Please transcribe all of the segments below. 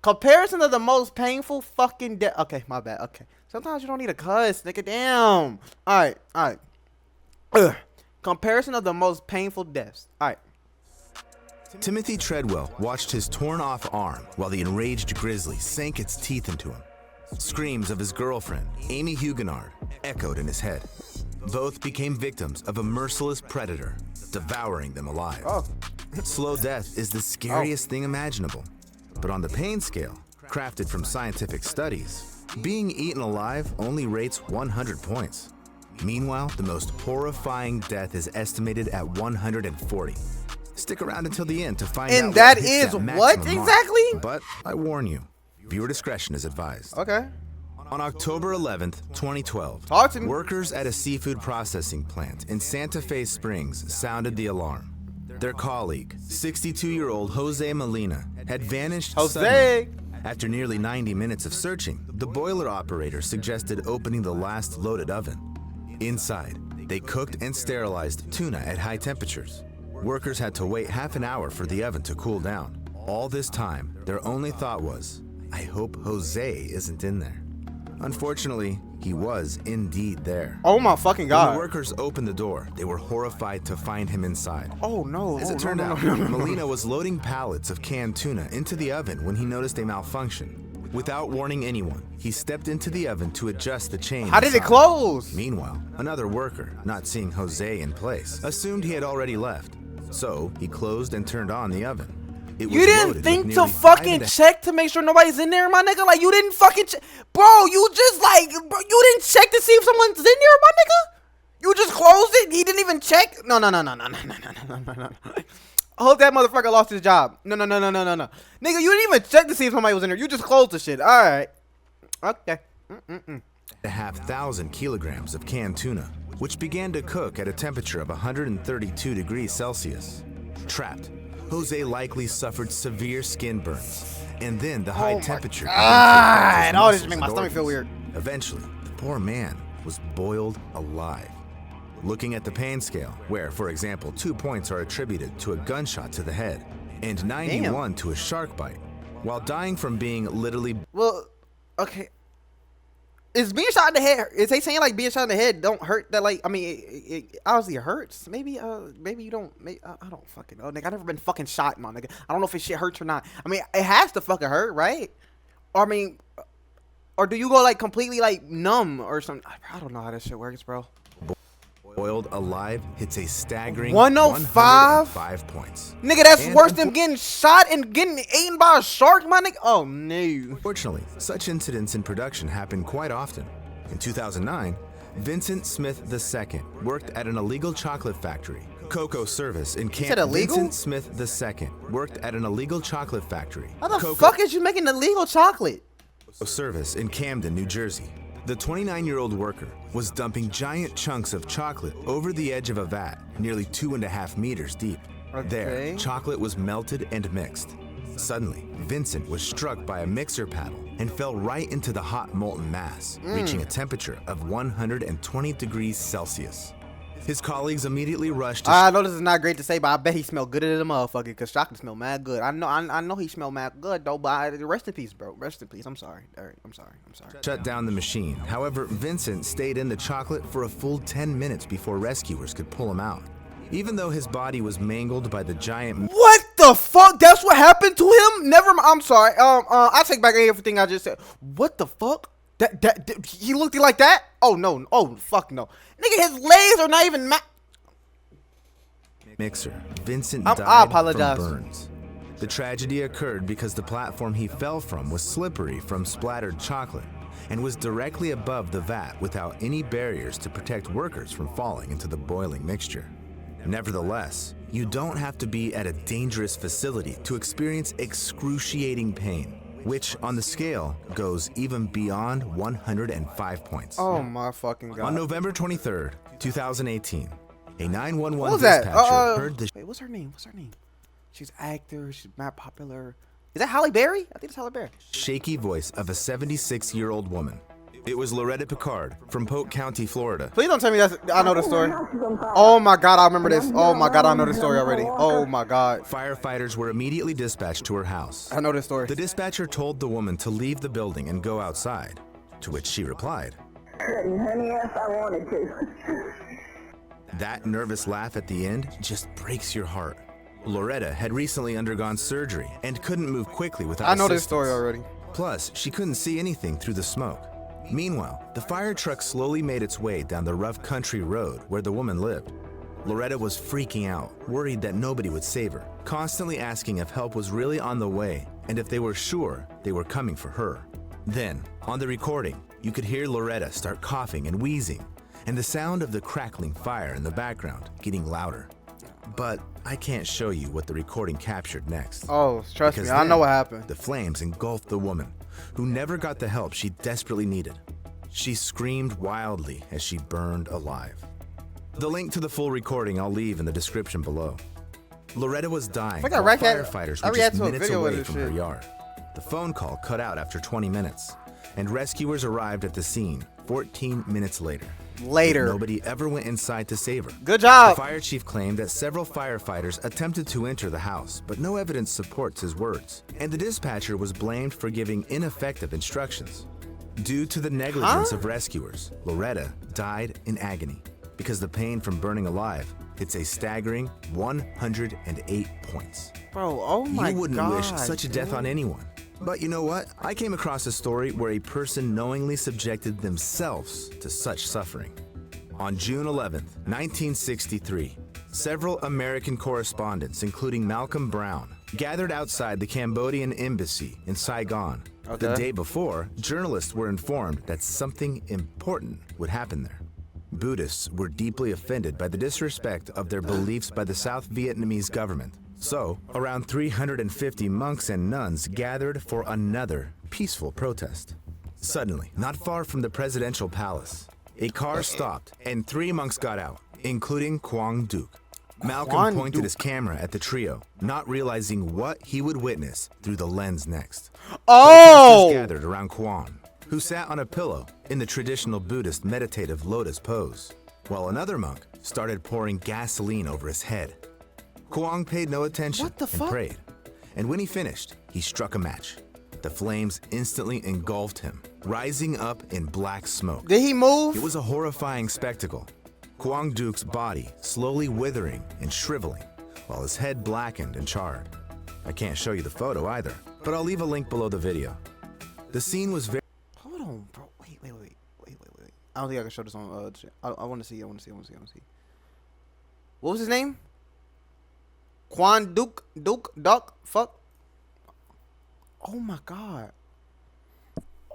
Comparison of the most painful fucking death. Okay, my bad. Okay. Sometimes you don't need a cuss, nigga. Damn. Alright, alright. Comparison of the most painful deaths. Alright. Timothy Treadwell watched his torn-off arm while the enraged grizzly sank its teeth into him. Screams of his girlfriend, Amy Huguenard, echoed in his head. Both became victims of a merciless predator, devouring them alive. Oh. Slow death is the scariest thing imaginable. But on the pain scale, crafted from scientific studies, being eaten alive only rates 100 points. Meanwhile, the most horrifying death is estimated at 140. Stick around until the end to find out. And that hits is that what maximum exactly? mark. But I warn you, viewer discretion is advised. Okay. On October 11th, 2012, Talk to me. workers at a seafood processing plant in Santa Fe Springs sounded the alarm. Their colleague, 62-year-old Jose Molina, had vanished suddenly. After nearly 90 minutes of searching, the boiler operator suggested opening the last loaded oven. Inside, they cooked and sterilized tuna at high temperatures. Workers had to wait half an hour for the oven to cool down. All this time, their only thought was, I hope Jose isn't in there. Unfortunately, he was indeed there. Oh my fucking god. When the workers opened the door, they were horrified to find him inside. Oh no. As it turned out, Molina was loading pallets of canned tuna into the oven when he noticed a malfunction. Without warning anyone, he stepped into the oven to adjust the chain. How did it inside. close? Meanwhile, another worker, not seeing Jose in place, assumed he had already left. So he closed and turned on the oven. It was You didn't loaded think with to nearly fucking 5.5 check to make sure nobody's in there, my nigga? Like, you didn't fucking check. Bro, you just like, bro, you didn't check to see if someone's in there, my nigga? You just closed it? He didn't even check? No. I hope that motherfucker lost his job. No. Nigga, you didn't even check to see if somebody was in there. You just closed the shit. All right. Okay. 1,500 kilograms of canned tuna, which began to cook at a temperature of 132 degrees Celsius. Trapped, Jose likely suffered severe skin burns, and then the high temperature. Oh, this makes my stomach feel weird. Eventually, the poor man was boiled alive. Looking at the pain scale, where, for example, 2 points are attributed to a gunshot to the head, and 91 to a shark bite, while dying from being literally. Well, okay. Is being shot in the head? Is they saying like being shot in the head don't hurt? That like, I mean, it obviously hurts. Maybe you don't. Maybe, I don't fucking know, nigga. I never been fucking shot, my nigga. I don't know if it shit hurts or not. I mean, it has to fucking hurt, right? Or I mean, or do you go like completely like numb or something? I don't know how that shit works, bro. Boiled alive hits a staggering 105? 105 points. Nigga, that's worse than getting shot and getting eaten by a shark, my nigga. Oh, no. Fortunately, such incidents in production happen quite often. In 2009, Vincent Smith II worked at an illegal chocolate factory. Cocoa Service in Camden. illegal? Vincent Smith II worked at an illegal chocolate factory. How the fuck is you making illegal chocolate? Cocoa Service in Camden, New Jersey. The 29-year-old worker was dumping giant chunks of chocolate over the edge of a vat, nearly 2.5 meters deep. Okay. There, chocolate was melted and mixed. Suddenly, Vincent was struck by a mixer paddle and fell right into the hot molten mass, reaching a temperature of 120 degrees Celsius. His colleagues immediately rushed to. I know this is not great to say, but I bet he smelled good as a motherfucker because chocolate smell mad good. I know he smelled mad good though. But rest in peace, bro. Rest in peace. I'm sorry. All right, I'm sorry. Shut down the machine. However, Vincent stayed in the chocolate for a full 10 minutes before rescuers could pull him out. Even though his body was mangled by the giant. What the fuck? That's what happened to him? Never mind. I'm sorry. I take back everything I just said. What the fuck? That he looked like that? Oh no. Oh fuck no. Nigga, his legs are not even mixer. Vincent I died apologize. from burns. The tragedy occurred because the platform he fell from was slippery from splattered chocolate and was directly above the vat without any barriers to protect workers from falling into the boiling mixture. Nevertheless, you don't have to be at a dangerous facility to experience excruciating pain, which on the scale goes even beyond 105 points. Oh my fucking god. On November 23rd, 2018, a 911 what was that? dispatcher heard the. Wait, what's her name? She's an actor. She's mad popular. Is that Halle Berry? I think it's Halle Berry. Shaky voice of a 76-year-old woman. It was Loretta Picard from Polk County, Florida. Please don't tell me that's. I know this story. Oh my god, I remember this. Oh my god, I know this story already. Oh my god. Firefighters were immediately dispatched to her house. I know this story. The dispatcher told the woman to leave the building and go outside, to which she replied, Honey, yes, I wanted to. That nervous laugh at the end just breaks your heart. Loretta had recently undergone surgery and couldn't move quickly without I know this assistance. story already. Plus, she couldn't see anything through the smoke. Meanwhile, the fire truck slowly made its way down the rough country road where the woman lived. Loretta was freaking out, worried that nobody would save her, constantly asking if help was really on the way and if they were sure they were coming for her. Then, on the recording, you could hear Loretta start coughing and wheezing, and the sound of the crackling fire in the background getting louder. But I can't show you what the recording captured next. Oh, trust me, Because I know then, what happened. The flames engulfed the woman, who never got the help she desperately needed. She screamed wildly as she burned alive. The link to the full recording I'll leave in the description below. Loretta was dying I while reacted- firefighters I were just reacted to a minutes video with away this from her shit. yard. The phone call cut out after 20 minutes, and rescuers arrived at the scene 14 minutes later. Later. Nobody ever went inside to save her. Good job. The fire chief claimed that several firefighters attempted to enter the house, but no evidence supports his words. And the dispatcher was blamed for giving ineffective instructions. Due to the negligence of rescuers, Loretta died in agony because the pain from burning alive hits a staggering 108 points. Bro, oh my god. You wouldn't wish such a death on anyone. But you know what? I came across a story where a person knowingly subjected themselves to such suffering. On June 11th, 1963, several American correspondents, including Malcolm Brown, gathered outside the Cambodian embassy in Saigon. The day before, journalists were informed that something important would happen there. Buddhists were deeply offended by the disrespect of their beliefs by the South Vietnamese government. So, around 350 monks and nuns gathered for another peaceful protest. Suddenly, not far from the presidential palace, a car stopped and 3 monks got out, including Quang Duc. Malcolm pointed his camera at the trio, not realizing what he would witness through the lens next. Oh! Protesters gathered around Quang, who sat on a pillow in the traditional Buddhist meditative lotus pose, while another monk started pouring gasoline over his head. Quang paid no attention What the and fuck? prayed, and when he finished, he struck a match. The flames instantly engulfed him, rising up in black smoke. Did he move? It was a horrifying spectacle. Quang Duc's body slowly withering and shriveling, while his head blackened and charred. I can't show you the photo either, but I'll leave a link below the video. The scene was very... Hold on, bro. Wait. I don't think I can show this on shit. I want to see. What was his name? Quan Duc, fuck. Oh my god.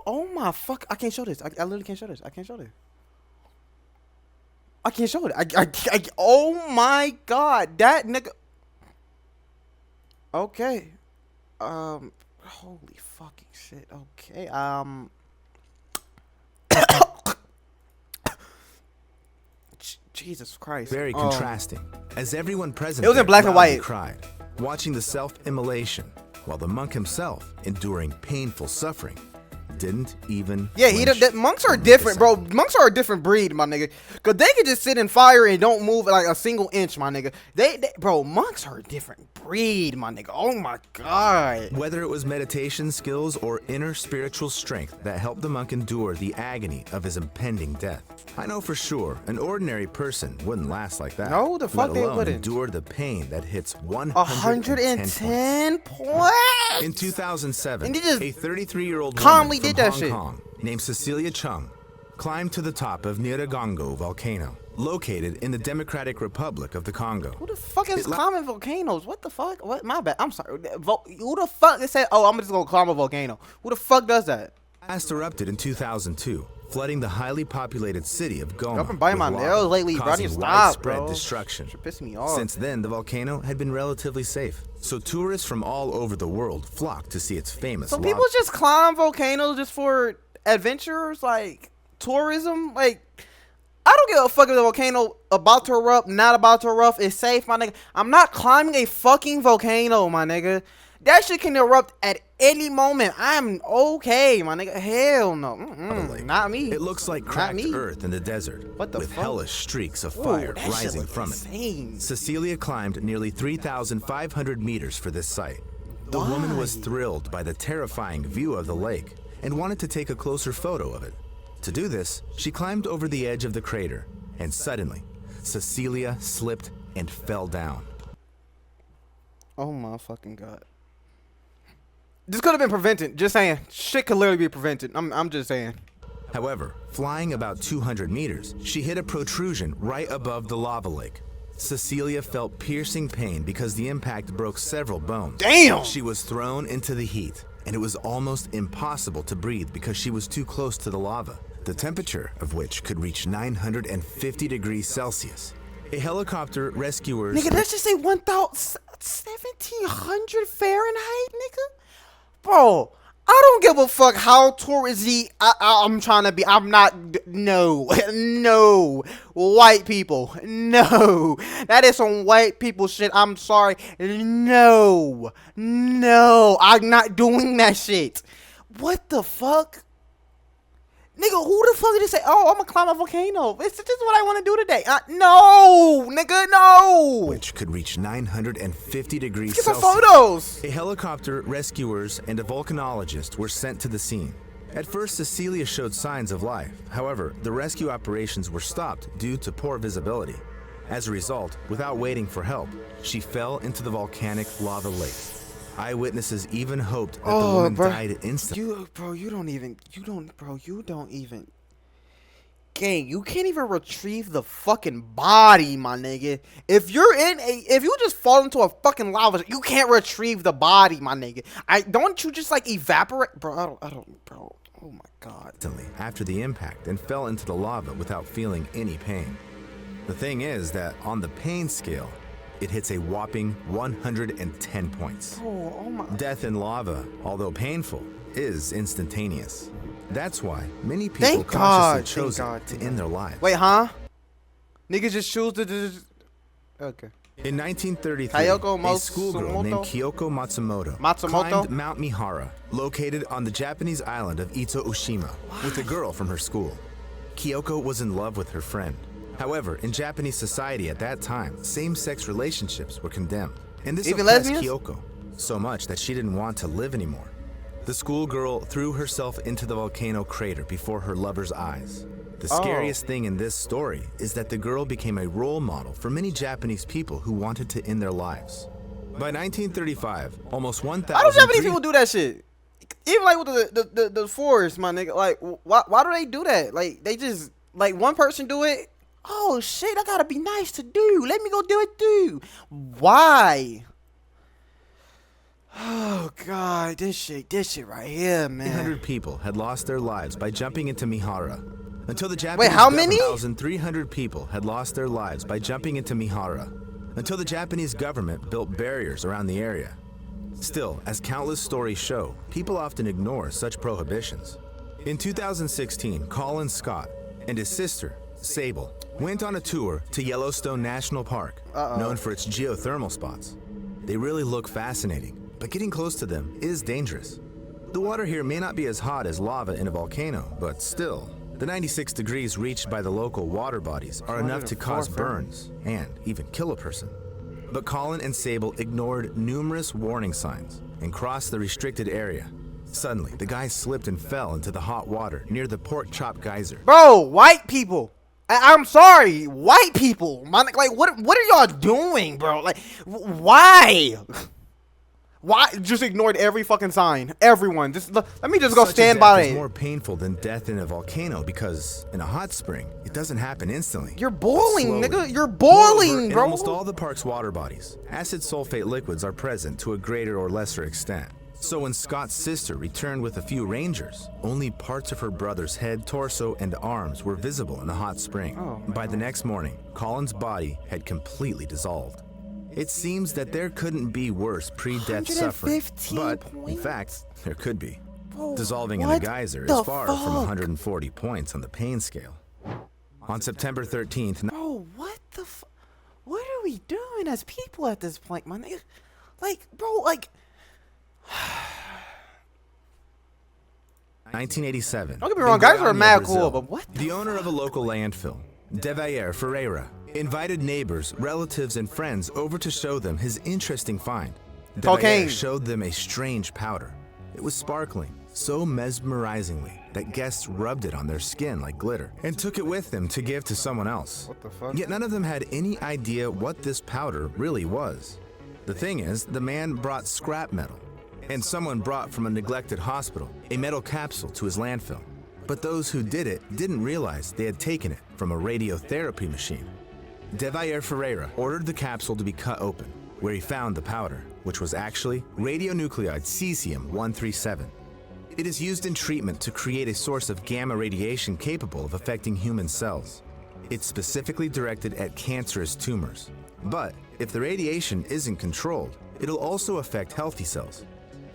Oh my fuck. I can't show this. I literally can't show this. I can't show it. Oh my god. That nigga. Okay. Holy fucking shit. Okay. Jesus Christ. very contrasting, as everyone present It was in there black and loudly white. cried, watching the self-immolation, while the monk himself, enduring painful suffering, didn't even Yeah, flinch monks are one different, bro. second. Monks are a different breed, my nigga. Cause they can just sit in fire and don't move like a single inch, my nigga. Bro, monks are a different breed, my nigga. Oh my god. Whether it was meditation skills or inner spiritual strength that helped the monk endure the agony of his impending death. I know for sure an ordinary person wouldn't last like that. No, the fuck let they alone wouldn't. endure the pain that hits 110 points. 110 points. In 2007, And they just a 33-year-old calmly woman did from that Hong shit. Kong named Cecilia Chung climbed to the top of Nyiragongo volcano, located in the Democratic Republic of the Congo. Who the fuck is climbing volcanoes? What the fuck? What? My bad. I'm sorry. Who the fuck said, oh, I'm just gonna climb a volcano? Who the fuck does that? Last erupted in 2002, flooding the highly populated city of Goma. I've been biting my with nails lava, lately, bro. I need to causing stop, widespread bro. destruction. You're pissing me off. Since then, the volcano had been relatively safe, so tourists from all over the world flocked to see its famous So lava. people just climb volcanoes just for adventures, like tourism. Like, I don't give a fuck if the volcano about to erupt, not about to erupt. It's safe, my nigga. I'm not climbing a fucking volcano, my nigga. That shit can erupt at any moment. I'm okay, my nigga. Hell no. Not me. It looks like cracked earth in the desert, what the with fuck? hellish streaks of fire That shit rising look from insane. it. Cecilia climbed nearly 3,500 meters for this site. The woman was thrilled by the terrifying view of the lake and wanted to take a closer photo of it. To do this, she climbed over the edge of the crater, and suddenly, Cecilia slipped and fell down. Oh my fucking god. This could have been prevented. Just saying. Shit could literally be prevented. I'm just saying. However, flying about 200 meters, she hit a protrusion right above the lava lake. Cecilia felt piercing pain because the impact broke several bones. Damn! She was thrown into the heat, and it was almost impossible to breathe because she was too close to the lava, the temperature of which could reach 950 degrees Celsius. A helicopter rescuers... Nigga, let's just say 1,700 Fahrenheit, nigga? Bro, I don't give a fuck how touristy I'm trying to be. I'm not. No. White people. No. That is some white people shit. I'm sorry. No. I'm not doing that shit. What the fuck? Nigga, who the fuck did they say, oh, I'm gonna climb a volcano? This is what I want to do today. No, nigga, no. Which could reach 950 degrees Let's get some Celsius. photos. A helicopter, rescuers, and a volcanologist were sent to the scene. At first, Cecilia showed signs of life. However, the rescue operations were stopped due to poor visibility. As a result, without waiting for help, she fell into the volcanic lava lake. Eyewitnesses even hoped that the woman died instantly. You don't even. Gang, you can't even retrieve the fucking body, my nigga. If you just fall into a fucking lava, you can't retrieve the body, my nigga. Don't you just like evaporate, bro? I don't, bro. Oh my god. After the impact and fell into the lava without feeling any pain. The thing is that on the pain scale, it hits a whopping 110 points. Oh my. Death in lava, although painful, is instantaneous. That's why many people consciously chose to end their lives. Wait, huh? Niggas just choose to just... Okay. In 1933, a schoolgirl named Kyoko Matsumoto climbed Mount Mihara, located on the Japanese island of Ito Ushima, with a girl from her school. Kyoko was in love with her friend. However, in Japanese society at that time, same-sex relationships were condemned. And this oppressed Kyoko so much that she didn't want to live anymore. The schoolgirl threw herself into the volcano crater before her lover's eyes. The scariest thing in this story is that the girl became a role model for many Japanese people who wanted to end their lives. By 1935, almost 1,000... Why do Japanese people do that shit? Even like with the forest, my nigga. Like, why do they do that? Like, they just... Like, one person do it... Oh shit, I gotta be nice to do. Let me go do it too. Why? Oh god, this shit right here, man. 300 people had lost their lives by jumping into Mihara. Until the Japanese... Wait, how many? 1,300 people had lost their lives by jumping into Mihara. Until the Japanese government built barriers around the area. Still, as countless stories show, people often ignore such prohibitions. In 2016, Colin Scott and his sister, Sable, went on a tour to Yellowstone National Park, known for its geothermal spots. They really look fascinating, but getting close to them is dangerous. The water here may not be as hot as lava in a volcano, but still, the 96 degrees reached by the local water bodies are enough to cause burns and even kill a person. But Colin and Sable ignored numerous warning signs and crossed the restricted area. Suddenly, the guy slipped and fell into the hot water near the Pork Chop Geyser. Bro, white people. I'm sorry, white people. Like, what are y'all doing, bro? Like, why? Why? Just ignored every fucking sign. Everyone, just let me just go stand by it. It's more painful than death in a volcano because in a hot spring, it doesn't happen instantly. You're boiling, nigga. You're boiling, bro. In almost all the park's water bodies, acid sulfate liquids are present to a greater or lesser extent. So when Scott's sister returned with a few rangers, only parts of her brother's head, torso, and arms were visible in the hot spring. By the next morning, Colin's body had completely dissolved. It seems that there couldn't be worse pre-death suffering, but in fact, there could be. Dissolving in a geyser is far from 140 points on the pain scale. On September 13th... Bro, what are we doing as people at this point, my nigga? Like, bro, like... 1987. Don't get me wrong, in guys Goiânia, are mad Brazil, cool, but what the owner of a local landfill, Devair Ferreira, invited neighbors, relatives, and friends over to show them his interesting find. Cocaine. Devair showed them a strange powder. It was sparkling so mesmerizingly that guests rubbed it on their skin like glitter and took it with them to give to someone else. What the fuck? Yet none of them had any idea what this powder really was. The thing is, the man brought scrap metal, and someone brought from a neglected hospital a metal capsule to his landfill. But those who did it didn't realize they had taken it from a radiotherapy machine. Devair Ferreira ordered the capsule to be cut open, where he found the powder, which was actually radionuclide cesium-137. It is used in treatment to create a source of gamma radiation capable of affecting human cells. It's specifically directed at cancerous tumors. But if the radiation isn't controlled, it'll also affect healthy cells.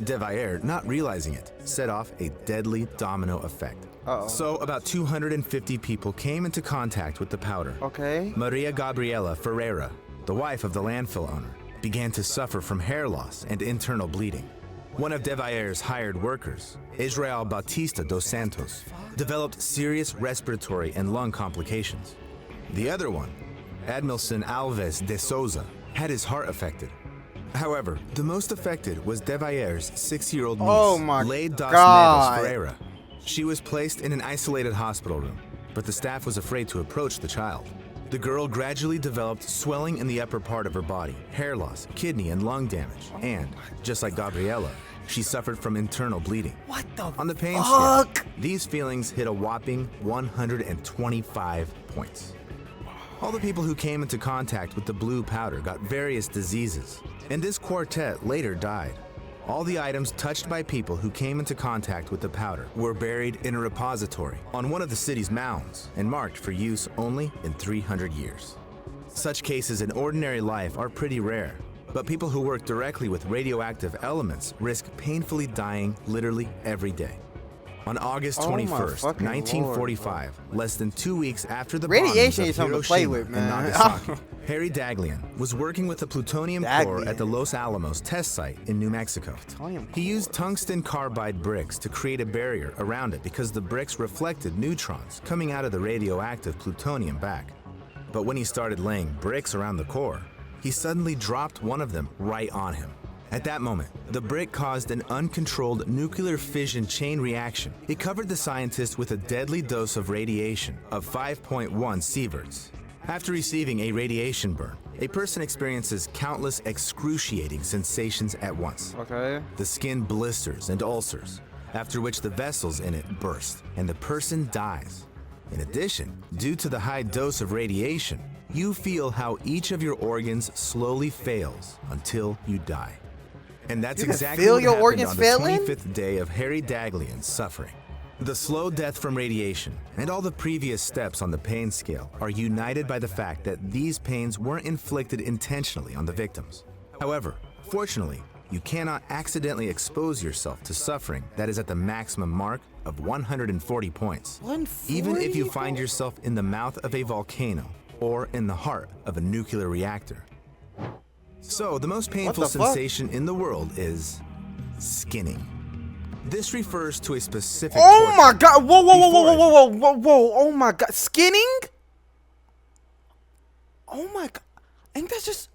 Devair, not realizing it, set off a deadly domino effect. So about 250 people came into contact with the powder. Okay. Maria Gabriela Ferreira, the wife of the landfill owner, began to suffer from hair loss and internal bleeding. One of Devair's hired workers, Israel Bautista dos Santos, developed serious respiratory and lung complications. The other one, Admilson Alves de Souza, had his heart affected. However, the most affected was Devair's 6-year-old niece, Oh my Leide das God. Neves Ferreira. She was placed in an isolated hospital room, but the staff was afraid to approach the child. The girl gradually developed swelling in the upper part of her body, hair loss, kidney and lung damage, and, just like Gabriela, she suffered from internal bleeding. What the On the pain fuck? scale, these feelings hit a whopping 125 points. All the people who came into contact with the blue powder got various diseases, and this quartet later died. All the items touched by people who came into contact with the powder were buried in a repository on one of the city's mounds and marked for use only in 300 years. Such cases in ordinary life are pretty rare, but people who work directly with radioactive elements risk painfully dying literally every day. On August Oh my 21st, fucking 1945, less than 2 weeks after the Radiation bombings ain't of something to play Hiroshima with, and man. Nagasaki, Harry Daglian was working with the plutonium core Daglian. at the Los Alamos test site in New Mexico. Plutonium He used tungsten carbide bricks to create a barrier around it because the bricks reflected neutrons coming out of the radioactive plutonium back. But when he started laying bricks around the core, he suddenly dropped one of them right on him. At that moment, the brick caused an uncontrolled nuclear fission chain reaction. It covered the scientist with a deadly dose of radiation of 5.1 sieverts. After receiving a radiation burn, a person experiences countless excruciating sensations at once. Okay. The skin blisters and ulcers, after which the vessels in it burst and the person dies. In addition, due to the high dose of radiation, you feel how each of your organs slowly fails until you die. And that's You can exactly feel what your happened organs on the failing? 25th day of Harry Daglian's suffering. The slow death from radiation and all the previous steps on the pain scale are united by the fact that these pains weren't inflicted intentionally on the victims. However, fortunately, you cannot accidentally expose yourself to suffering that is at the maximum mark of 140 points. 140? Even if you find yourself in the mouth of a volcano or in the heart of a nuclear reactor. So, the most painful What the fuck? sensation in the world is skinning. This refers to a specific Oh torture. my god! Whoa, whoa, whoa, whoa, Before whoa, whoa, whoa, whoa! Oh my god! Skinning? Oh my god! Ain't that just?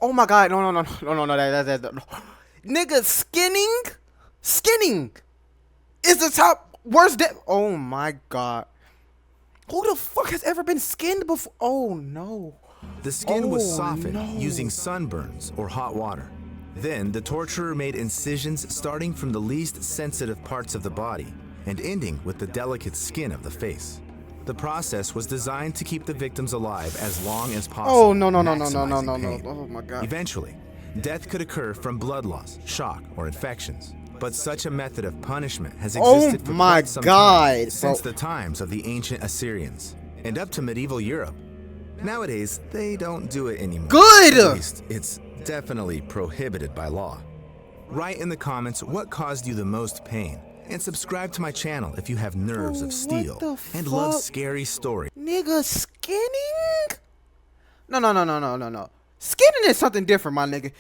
Oh my god! No, no, no, no, no, no! That, no. Nigga, skinning is the top worst death. Oh my god! Who the fuck has ever been skinned before? Oh no! The skin was Oh, softened no. using sunburns or hot water. Then the torturer made incisions starting from the least sensitive parts of the body and ending with the delicate skin of the face. The process was designed to keep the victims alive as long as possible. Oh no, no, no, no, no, no, maximizing no, no! pain. Oh my god! Eventually, death could occur from blood loss, shock, or infections. But such a method of punishment has existed for my quite some God, time, since bro. the times of the ancient Assyrians and up to medieval Europe. Nowadays, they don't do it anymore. Good! At least, it's definitely prohibited by law. Write in the comments what caused you the most pain, and subscribe to my channel if you have nerves Oh, of steel what the and love fuck? scary stories. Nigga, skinning? No, no, no, no, no, no, no. Skinning is something different, my nigga.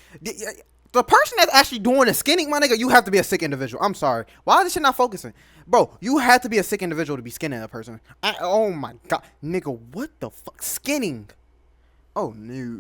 The person that's actually doing the skinning, my nigga, you have to be a sick individual. I'm sorry. Why is this shit not focusing? Bro, you have to be a sick individual to be skinning a person. Oh my god. Nigga, what the fuck? Skinning. Oh no.